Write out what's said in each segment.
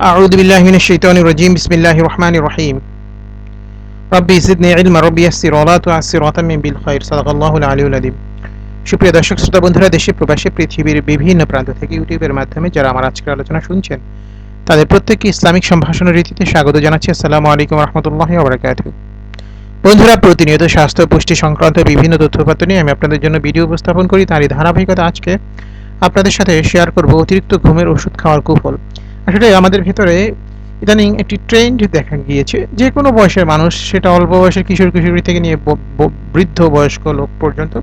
أعوذ بالله من الشيطان الرجيم بسم الله الرحمن الرحيم ربي زدني علما ربي يسر ولا تعسر وتمم بالخير صدق الله العلي العظيم সুপ্রিয় দর্শক শ্রোতা বন্ধুরা, দেশে প্রবাসে পৃথিবীর বিভিন্ন প্রান্ত থেকে ইউটিউবের মাধ্যমে যারা আমার আজকের আলোচনা শুনছেন তাদের প্রত্যেককে ইসলামিক সম্ভাষণের রীতিতে স্বাগত জানাচ্ছি। আসসালামু আলাইকুম রহমতুল্লাহি ওয়া বারাকাতুহু। বন্ধুরা, প্রতিনিয়ত স্বাস্থ্য পুষ্টি সংক্রান্ত বিভিন্ন তথ্যপাত্র নিয়ে আমি আপনাদের জন্য ভিডিও উপস্থাপন করি। তারই ধারাবাহিকতা আজকে আপনাদের সাথে শেয়ার করব অতিরিক্ত ঘুমের ওষুধ খাওয়ার কুফল। আসলে আমাদের ভিতরে ইদানিং একটি ট্রেন্ড দেখা গিয়েছে, যে কোনো বয়সের মানুষ, সেটা অল্প বয়সের কিশোর কিশোরী থেকে নিয়ে বৃদ্ধ বয়স্ক লোক পর্যন্ত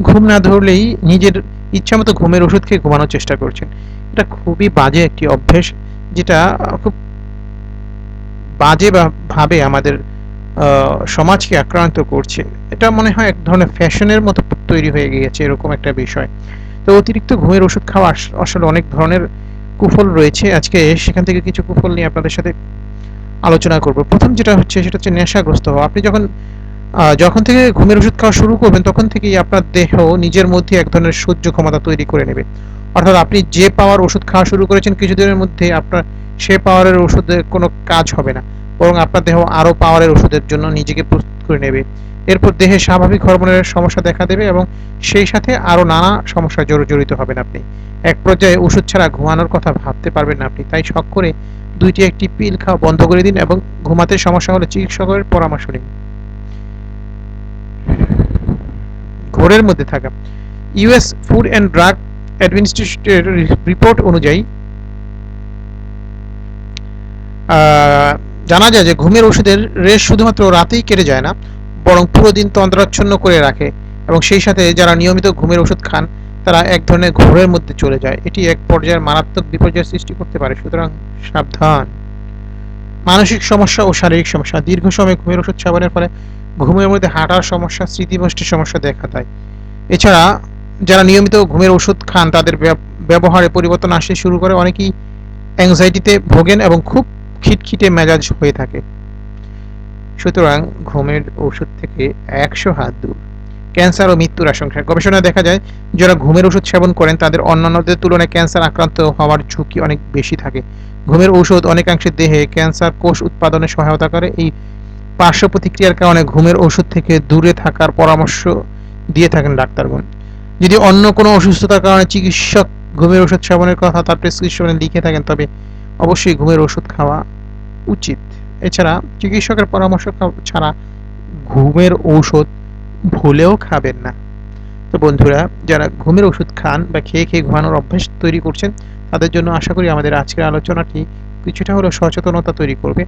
ঘুম না ধরলেই নিজের ইচ্ছামতো ঘুমের ওষুধ খেয়ে ঘুমানোর চেষ্টা করছেন। এটা খুবই বাজে একটি অভ্যেস, যেটা খুব বাজে ভাবে আমাদের সমাজকে আক্রান্ত করছে। এটা মনে হয় এক ধরনের ফ্যাশনের মতো তৈরি হয়ে গিয়েছে, এরকম একটা বিষয়। তো অতিরিক্ত ঘুমের ওষুধ খাওয়া আসলে অনেক ধরনের কুফল রয়েছে। আজকে সেখান থেকে কিছু কুফল নিয়ে আপনাদের সাথে আলোচনা করব। প্রথম যেটা হচ্ছে সেটা হচ্ছে নেশাগ্রস্ত হওয়া। আপনি যখন থেকে ঘুমের ওষুধ খাওয়া শুরু করবেন তখন থেকেই আপনার দেহ নিজের মধ্যে এক ধরনের সহ্য ক্ষমতা তৈরি করে নেবে। অর্থাৎ আপনি যে পাওয়ার ওষুধ খাওয়া শুরু করেছেন কিছুদিনের মধ্যে আপনার সে পাওয়ারের ওষুধে কোনো কাজ হবে না, বরং আপনার দেহ আরো পাওয়ারের ওষুধের জন্য নিজেকে প্রস্তুত করে নেবে। এরপর দেহে স্বাভাবিক হরমোনের সমস্যা দেখা দেবে এবং সেই সাথে আরো নানা সমস্যা জড়িত হবেন আপনি। এক পর্যায়ে ওষুধ ছাড়া ঘুমানোর কথা ভাবতে পারবেন না আপনি। তাই শখ করে দুইটি একটি পিল খাওয়া বন্ধ করে দিন এবং ঘুমাতে সমস্যা হলে চিকিৎসকের পরামর্শ নিন। ঘোরের মধ্যে থাকা। ইউএস ফুড অ্যান্ড ড্রাগ অ্যাডমিনিস্ট্রেশনের রিপোর্ট অনুযায়ী জানা যায় যে ঘুমের ওষুধের রেশ শুধুমাত্র রাতেই কেটে যায় না, বরং পুরো দিন তন্দ্রাচ্ছন্ন করে রাখে এবং সেই সাথে যারা নিয়মিত ঘুমের ওষুধ খান তারা এক ধরনের ঘোরের মধ্যে চলে যায়। এটি এক পর্যায়ের মারাত্মক বিপর্যয়ের সৃষ্টি করতে পারে, সুতরাং সাবধান। মানসিক সমস্যা ও শারীরিক সমস্যা। দীর্ঘ সময় ঘুমের ওষুধ সেবনের ফলে ঘুমের মধ্যে হাঁটার সমস্যা, স্মৃতিভ্রষ্টের সমস্যা দেখা দেয়। এছাড়া যারা নিয়মিত ঘুমের ওষুধ খান তাদের ব্যবহারে পরিবর্তন আসতে শুরু করে, অনেকেই অ্যাংজাইটিতে ভোগেন এবং খুব খিটখিটে মেজাজ হয়ে থাকে। সুতরাং ঘুমের ওষুধ থেকে 100 হাত দূর। ক্যান্সার ও মৃত্যুর আশঙ্কা। গবেষণায় দেখা যায় যারা ঘুমের ওষুধ সেবন করেন তাদের অন্যান্যদের তুলনায় ক্যান্সার আক্রান্ত হওয়ার ঝুঁকি অনেক বেশি থাকে। ঘুমের ঔষধ অনেকাংশে দেহে ক্যান্সার কোষ উৎপাদনে সহায়তা করে। এই পার্শ্ব প্রতিক্রিয়ার কারণে ঘুমের ওষুধ থেকে দূরে থাকার পরামর্শ দিয়ে থাকেন ডাক্তারগণ। যদি অন্য কোনো অসুস্থতার কারণে চিকিৎসক ঘুমের ওষুধ সেবনের কথা তার প্রেসক্রিপশনে লিখে থাকেন তবে অবশ্যই ঘুমের ওষুধ খাওয়া উচিত। এছাড়া চিকিৎসকের পরামর্শ ছাড়া ঘুমের ঔষধ ভুলেও খাবেন না। তো বন্ধুরা, যারা ঘুমের ওষুধ খান বা খেয়ে খেয়ে ঘুমানোর অভ্যাস তৈরি করছেন তাদের জন্য আশা করি আমাদের আজকের আলোচনাটি কিছুটা হলেও সচেতনতা তৈরি করবে।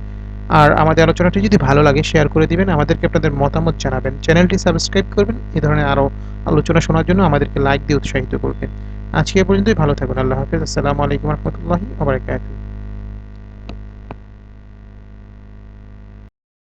আর আমাদের আলোচনাটি যদি ভালো লাগে শেয়ার করে দিবেন, আমাদেরকে আপনাদের মতামত জানাবেন, চ্যানেলটি সাবস্ক্রাইব করবেন, এই ধরনের আরও আলোচনা শোনার জন্য আমাদেরকে লাইক দিয়ে উৎসাহিত করবেন। আজকে এ পর্যন্তই, ভালো থাকুন। আল্লাহ হাফেজ। আসসালামু আলাইকুম রহমতুল্লাহি ওয়া বারাকাতুহু।